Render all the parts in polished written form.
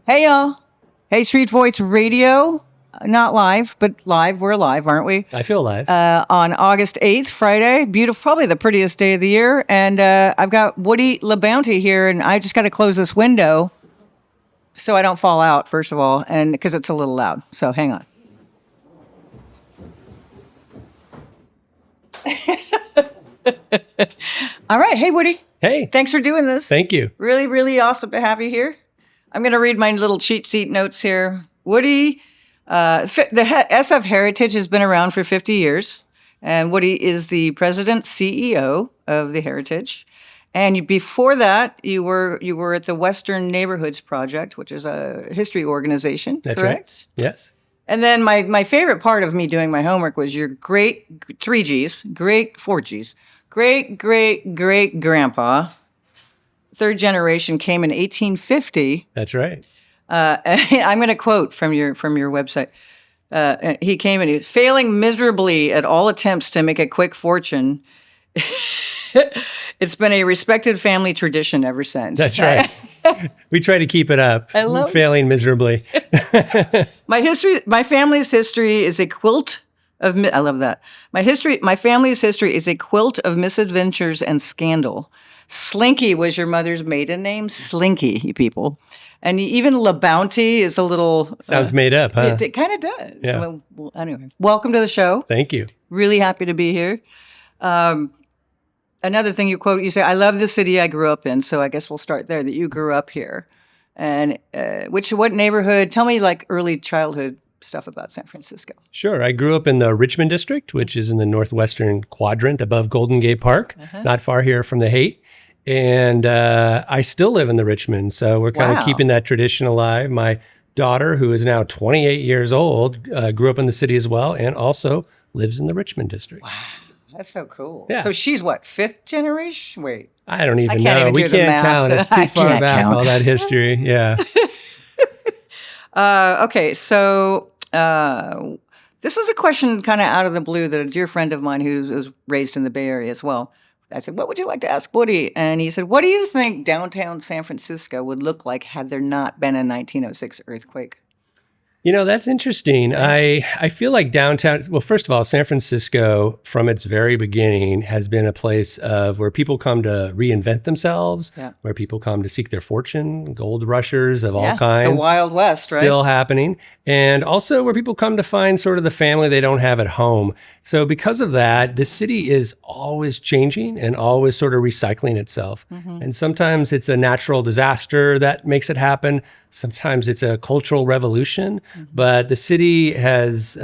Hey, y'all. Haight Street Voice Radio. Not live, but live. We're live, aren't we? I feel live. On August 8th, Friday. Beautiful, probably the prettiest day of the year. And I've got Woody LaBounty here, and I just got to close this window so I don't fall out, first of all, and because it's a little loud. So hang on. All right. Hey, Woody. Hey. Thanks for doing this. Thank you. Really, really awesome to have you here. I'm going to read my little cheat sheet notes here. Woody, the SF Heritage has been around for 50 years, and Woody is the president, CEO of the Heritage. And before that, you were at the Western Neighborhoods Project, which is a history organization, That's correct? Right. Yes. And then my favorite part of me doing my homework was your great 4 Gs, great grandpa, third generation, came in 1850. That's right. I'm going to quote from your website. He came in, failing miserably at all attempts to make a quick fortune. It's been a respected family tradition ever since. That's right. We try to keep it up. I love failing miserably. My family's history is a quilt of. I love that. My family's history is a quilt of misadventures and scandal. Slinky was your mother's maiden name. Slinky, you people. And even LaBounty is a little... Sounds made up, huh? It kind of does. Yeah. Well, anyway, welcome to the show. Thank you. Really happy to be here. Another thing you quote, you say, I love the city I grew up in. So I guess we'll start there, that you grew up here. And what neighborhood? Tell me like early childhood stuff about San Francisco. Sure. I grew up in the Richmond district, which is in the northwestern quadrant above Golden Gate Park, not far here from the Haight. And I still live in the Richmond, so we're kind of keeping that tradition alive. My daughter, who is now 28 years old, grew up in the city as well and also lives in the Richmond district. Wow, that's so cool. Yeah. So she's what, 5th generation? Wait. I don't even can't know. even We do the can't math. count. It's too I far can't back, count. all that history. Yeah. Okay, so this is a question kind of out of the blue that a dear friend of mine who was raised in the Bay Area as well. I said, what would you like to ask Woody? And he said, what do you think downtown San Francisco would look like had there not been a 1906 earthquake? You know, that's interesting. I feel like downtown, well, first of all, San Francisco from its very beginning has been a place of where people come to reinvent themselves, where people come to seek their fortune, gold rushers of all kinds. The Wild West, right? Still happening. And also where people come to find sort of the family they don't have at home. So because of that, the city is always changing and always sort of recycling itself. And sometimes it's a natural disaster that makes it happen. Sometimes it's a cultural revolution, but the city is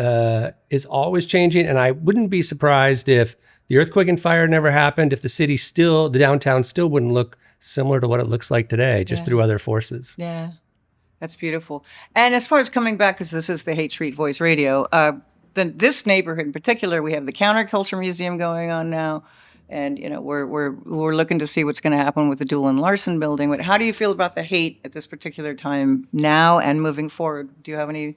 always changing. And I wouldn't be surprised if the earthquake and fire never happened, if the downtown still wouldn't look similar to what it looks like today, just through other forces. Yeah, that's beautiful. And as far as coming back, because this is the Haight Street Voice Radio, then this neighborhood in particular, we have the Counterculture Museum going on now. And, you know, we're looking to see what's going to happen with the Doolan-Larson Building. But how do you feel about the Haight at this particular time now and moving forward? Do you have any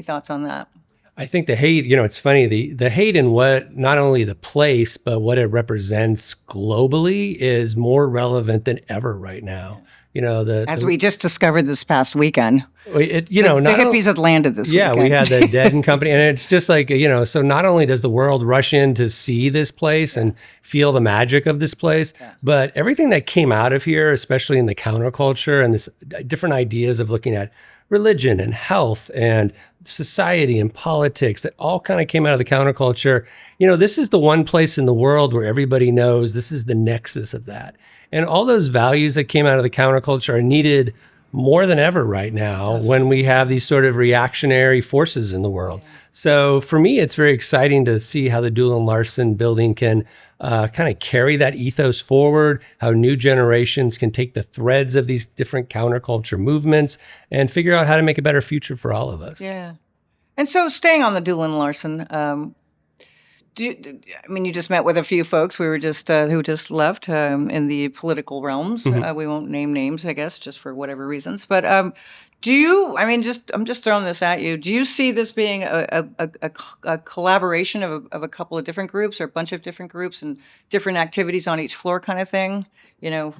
thoughts on that? I think the Haight, you know, it's funny, the Haight and what, not only the place, but what it represents globally is more relevant than ever right now. You know, as we just discovered this past weekend. The hippies had landed this weekend. Yeah, we had the Dead and Company. And it's just like, you know, so not only does the world rush in to see this place and feel the magic of this place, but everything that came out of here, especially in the counterculture and this different ideas of looking at religion and health and society and politics that all kind of came out of the counterculture. You know, this is the one place in the world where everybody knows this is the nexus of that. And all those values that came out of the counterculture are needed more than ever right now when we have these sort of reactionary forces in the world. So for me, it's very exciting to see how the Doolan-Larson Building can kind of carry that ethos forward, how new generations can take the threads of these different counterculture movements and figure out how to make a better future for all of us. Yeah. And so staying on the Doolan-Larson, you just met with a few folks. We were just who just left in the political realms. We won't name names, I guess, just for whatever reasons. But I'm just throwing this at you. Do you see this being a collaboration of a couple of different groups or a bunch of different groups and different activities on each floor, kind of thing? You know,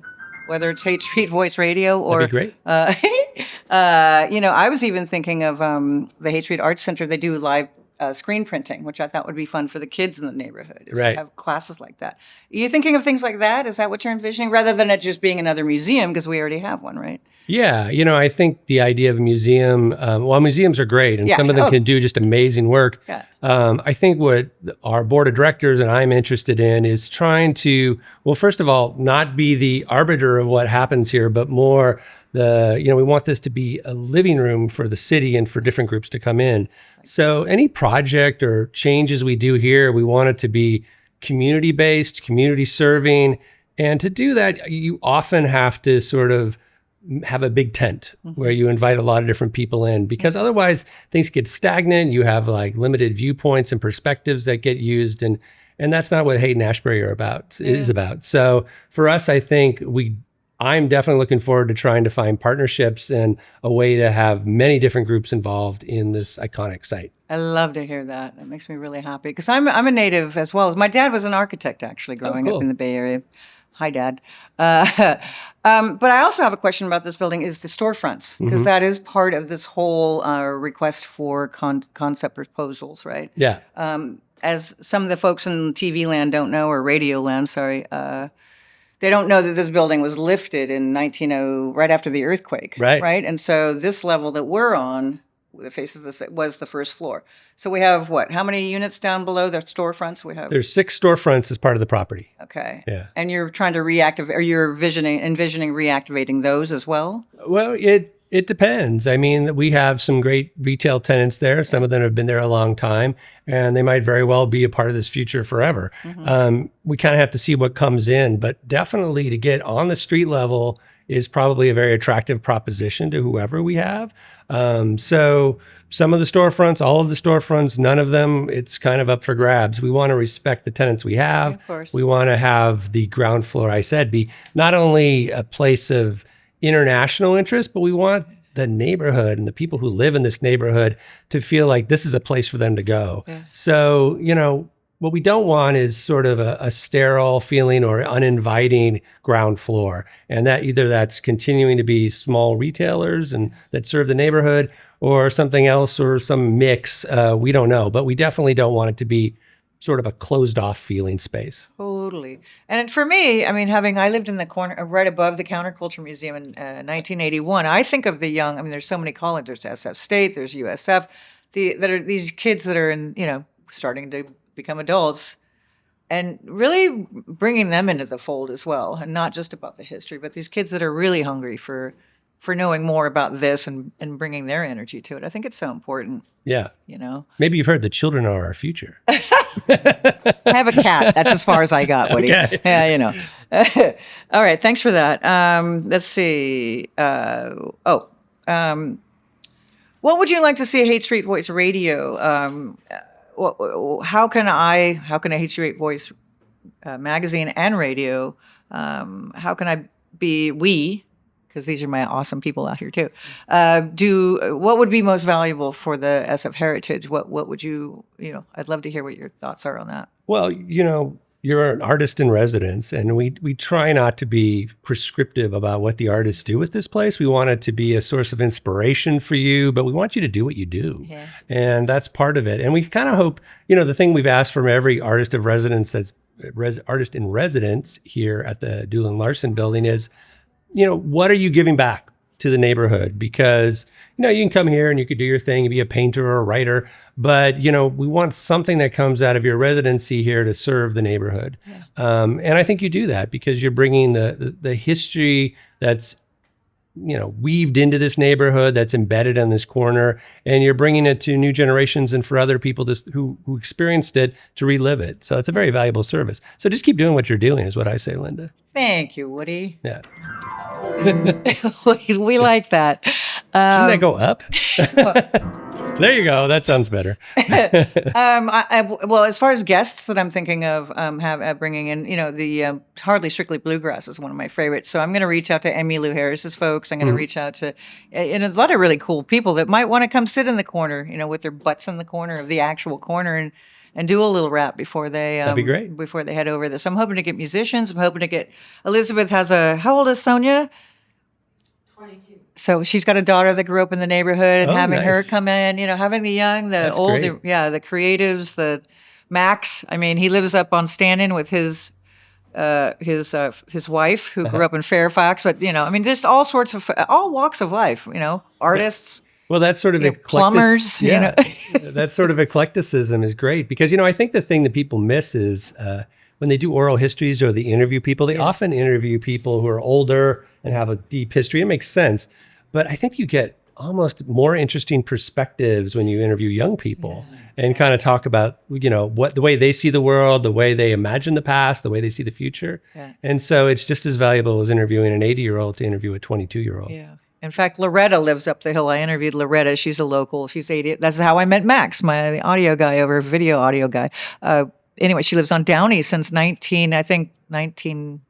whether it's Haight Street Voice Radio or That'd be great. I was even thinking of the Haight Street Arts Center. They do live screen printing, which I thought would be fun for the kids in the neighborhood. Is to Right. have classes like that. Are you thinking of things like that? Is that what you're envisioning? Rather than it just being another museum, because we already have one, right? Yeah, I think the idea of a museum, museums are great, and Yeah. some of them can do just amazing work. Yeah. I think what our board of directors and I'm interested in is trying to, well, first of all, not be the arbiter of what happens here, but more we want this to be a living room for the city and for different groups to come in. So any project or changes we do here, we want it to be community-based, community serving. And to do that, you often have to sort of have a big tent where you invite a lot of different people in, because otherwise things get stagnant. You have like limited viewpoints and perspectives that get used. And that's not what Haight and Ashbury is about. So for us, I think I'm definitely looking forward to trying to find partnerships and a way to have many different groups involved in this iconic site. I love to hear that. That makes me really happy, because I'm a native as well. My dad was an architect, actually, growing up in the Bay Area. Hi, Dad. But I also have a question about this building, is the storefronts, because that is part of this whole request for concept proposals, right? Yeah. As some of the folks in TV land don't know, or radio land, sorry, they don't know that this building was lifted in 1900, right after the earthquake. Right. And so this level that we're on, that faces this, was the first floor. So we have how many units down below the storefronts we have? There's 6 storefronts as part of the property. Okay. Yeah. And you're trying to reactivate, or you're envisioning reactivating those as well? Well, it depends. I mean, we have some great retail tenants there. Some of them have been there a long time, and they might very well be a part of this future forever. We kind of have to see what comes in, but definitely to get on the street level is probably a very attractive proposition to whoever we have. So some of the storefronts, all of the storefronts, none of them, it's kind of up for grabs. We want to respect the tenants we have. Of course. We want to have the ground floor, I said, be not only a place of international interest, but we want the neighborhood and the people who live in this neighborhood to feel like this is a place for them to go. Yeah. So, what we don't want is sort of a sterile feeling or uninviting ground floor. And that's continuing to be small retailers and that serve the neighborhood, or something else, or some mix. We don't know, but we definitely don't want it to be sort of a closed off feeling space. Totally. And for me, I mean, I lived in the corner right above the Counterculture Museum in 1981, I think of the young, there's so many colleges, there's SF State, there's USF, that are these kids that are in, starting to become adults, and really bringing them into the fold as well, and not just about the history, but these kids that are really hungry for knowing more about this and bringing their energy to it. I think it's so important. Yeah. Maybe you've heard the children are our future. I have a cat. That's as far as I got, Woody. Okay. Yeah, All right. Thanks for that. Let's see. What would you like to see at Haight Street Voice Radio? How can a Haight Street Voice magazine and radio, how can I be, because these are my awesome people out here too, what would be most valuable for the SF heritage? What would you, I'd love to hear what your thoughts are on that. Well, you're an artist in residence, and we try not to be prescriptive about what the artists do with this place. We want it to be a source of inspiration for you, but we want you to do what you do. Yeah. And that's part of it. And we kind of hope, the thing we've asked from every artist of residence that's artist in residence here at the Doolan-Larson Building is, what are you giving back to the neighborhood? Because, you can come here and you could do your thing, be a painter or a writer, but, we want something that comes out of your residency here to serve the neighborhood. Yeah. And I think you do that because you're bringing the history that's, weaved into this neighborhood, that's embedded in this corner, and you're bringing it to new generations and for other people who experienced it to relive it. So it's a very valuable service. So just keep doing what you're doing is what I say, Linda. Thank you, Woody. Yeah. we like that. Shouldn't that go up? There you go. That sounds better. Well, as far as guests that I'm thinking of bringing in, the Hardly Strictly Bluegrass is one of my favorites. So I'm going to reach out to Emmylou Harris's folks. I'm going to reach out to a lot of really cool people that might want to come sit in the corner, with their butts in the corner of the actual corner and do a little rap before they that'd be great. Before they head over there. So I'm hoping to get musicians. I'm hoping to get Elizabeth how old is Sonia? 22. so she's got a daughter that grew up in the neighborhood, and Oh, having her nice. come in, having the young, the That's old, great. the creatives, the Max. I mean, he lives up on Stanton with his wife, who grew up in Fairfax. But I mean, just all sorts of all walks of life. Artists. Well, that's sort of plumbers. Yeah, that sort of eclecticism is great because I think the thing that people miss is when they do oral histories or they interview people, they often interview people who are older and have a deep history. It makes sense, but I think you get almost more interesting perspectives when you interview young people and kind of talk about what the way they see the world, the way they imagine the past, the way they see the future. Yeah. And so it's just as valuable as interviewing an 80-year-old to interview a 22-year-old. Yeah. In fact, Loretta lives up the hill. I interviewed Loretta. She's a local. She's 80. That's how I met Max, the audio guy video audio guy. Anyway, she lives on Downey since 19.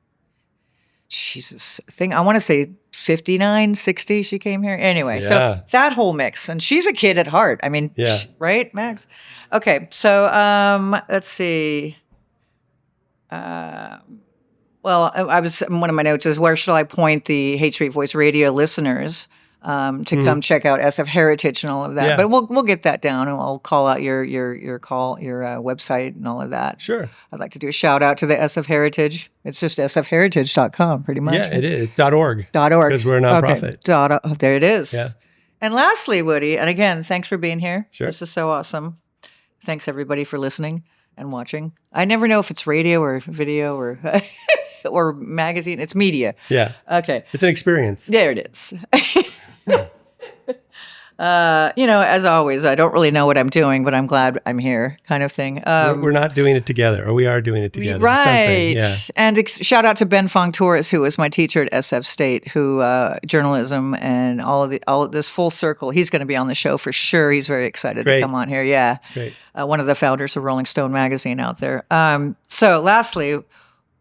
Jesus, I want to say 59, 60. She came here. Anyway, so that whole mix, and she's a kid at heart. I mean, right, Max? Okay, so let's see. Well, one of my notes is, where should I point the Haight Street Voice Radio listeners to come check out SF Heritage and all of that? Yeah. But we'll get that down, and I'll call out your website and all of that. Sure. I'd like to do a shout out to the SF Heritage. It's just sfheritage.com, pretty much. Yeah, it is. It's .org. .org. Because we're a nonprofit. Okay. There it is. Yeah. And lastly, Woody, and again, thanks for being here. Sure. This is so awesome. Thanks everybody for listening and watching. I never know if it's radio or video or or magazine. It's media. Yeah. Okay. It's an experience. There it is. As always, I don't really know what I'm doing, but I'm glad I'm here, kind of thing. We're not doing it together, or we are doing it together. Right. Yeah. And shout out to Ben Fong Torres, who was my teacher at SF State, who journalism and all of this full circle. He's going to be on the show for sure. He's very excited to come on here. Yeah. Great. One of the founders of Rolling Stone magazine out there. So lastly,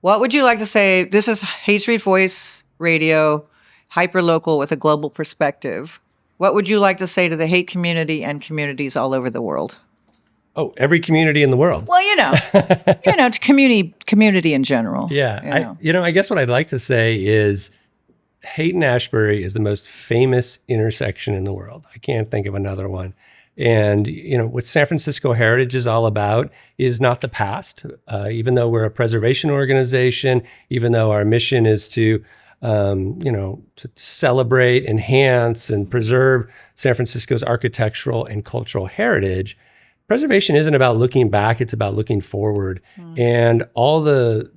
what would you like to say? This is Haight Street Voice Radio, hyper-local with a global perspective. What would you like to say to the Haight community and communities all over the world? Oh, every community in the world. Well, to community in general. Yeah. I guess what I'd like to say is Haight and Ashbury is the most famous intersection in the world. I can't think of another one. And, what San Francisco Heritage is all about is not the past. Even though we're a preservation organization, even though our mission is to celebrate, enhance, and preserve San Francisco's architectural and cultural heritage, preservation isn't about looking back, it's about looking forward. And all the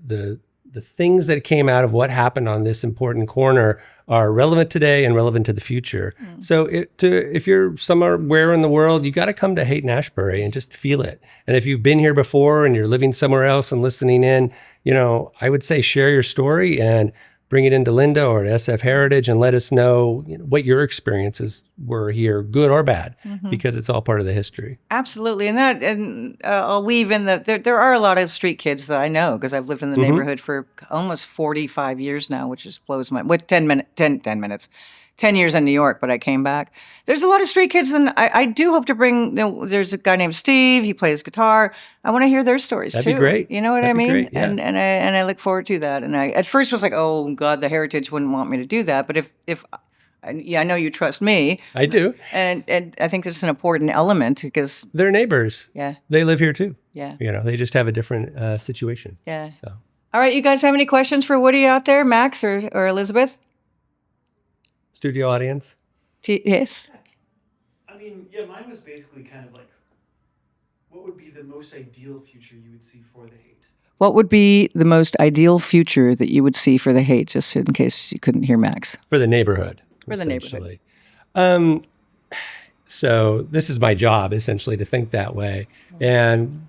things that came out of what happened on this important corner are relevant today and relevant to the future. So if you're somewhere in the world, you got to come to Haight and Ashbury and just feel it. And if you've been here before and you're living somewhere else and listening in, I would say share your story and bring it into Linda or to SF Heritage and let us know, what your experiences were here, good or bad, because it's all part of the history. Absolutely. And I'll weave in there are a lot of street kids that I know because I've lived in the neighborhood for almost 45 years now, which just blows my, with 10 minutes. 10 years in New York, but I came back. There's a lot of street kids, and I do hope to bring, there's a guy named Steve, he plays guitar. I want to hear their stories too. That'd be great. You know what I mean? Great, yeah. And I look forward to that. And I at first was like, oh God, the Heritage wouldn't want me to do that. But if I know you trust me. I do. And I think it's an important element because they're neighbors. Yeah. They live here too. Yeah. They just have a different situation. Yeah. So. All right, you guys have any questions for Woody out there, Max or Elizabeth? Studio audience? Yes. I mean, mine was basically kind of like, what would be the most ideal future you would see for the Haight? What would be the most ideal future that you would see for the Haight, just in case you couldn't hear Max? For the neighborhood. For the neighborhood. So this is my job, essentially, to think that way. And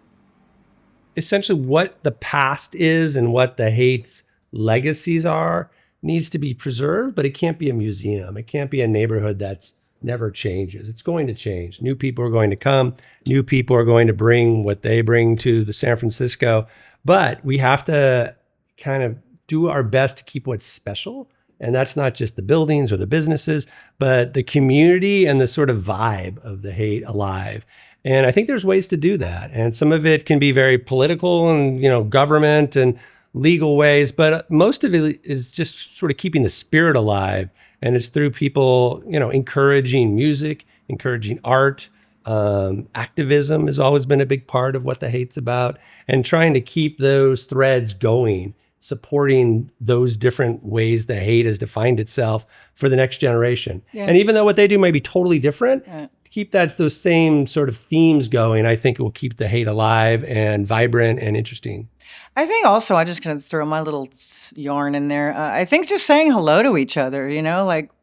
essentially what the past is and what the Haight's legacies are needs to be preserved, but it can't be a museum. It can't be a neighborhood that's never changes. It's going to change. New people are going to come. New people are going to bring what they bring to the San Francisco. But we have to kind of do our best to keep what's special. And that's not just the buildings or the businesses, but the community and the sort of vibe of the Haight alive. And I think there's ways to do that. And some of it can be very political and, government and legal ways, but most of it is just sort of keeping the spirit alive And it's through people, encouraging music, encouraging art. Activism has always been a big part of what the Haight's about, and trying to keep those threads going, supporting those different ways the Haight has defined itself for the next generation. Yeah. And even though what they do may be totally different, keep those same sort of themes going, I think it will keep the Haight alive and vibrant and interesting. I think also, I just kind of throw my little yarn in there. I think just saying hello to each other,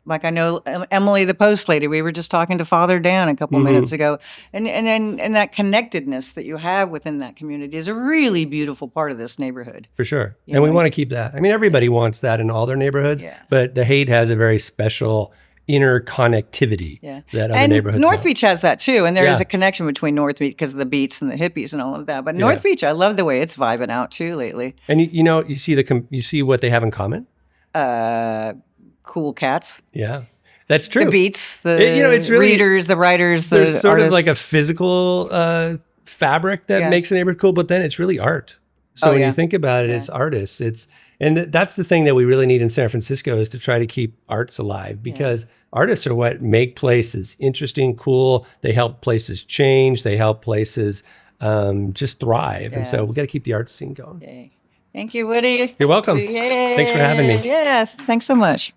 like I know Emily, the post lady, we were just talking to Father Dan a couple minutes ago, and that connectedness that you have within that community is a really beautiful part of this neighborhood. For sure. And we want to keep that. I mean, everybody wants that in all their neighborhoods, but the Haight has a very special interconnectivity that other neighborhoods North have. Beach has that too, and there is a connection between North Beach because of the beats and the hippies and all of that. But North Beach, I love the way it's vibing out too lately. And you see what they have in common? Cool cats. Yeah, that's true. The beats, it's really, readers, the writers, the there's sort artists. of like a physical fabric that makes a neighborhood cool, but then it's really art. So when you think about it, it's artists. And that's the thing that we really need in San Francisco, is to try to keep arts alive, because artists are what make places interesting, cool. They help places change. They help places just thrive. And so we got to keep the art scene going. Yay. Thank you, Woody. You're welcome. Yay. Thanks for having me. Yes, thanks so much.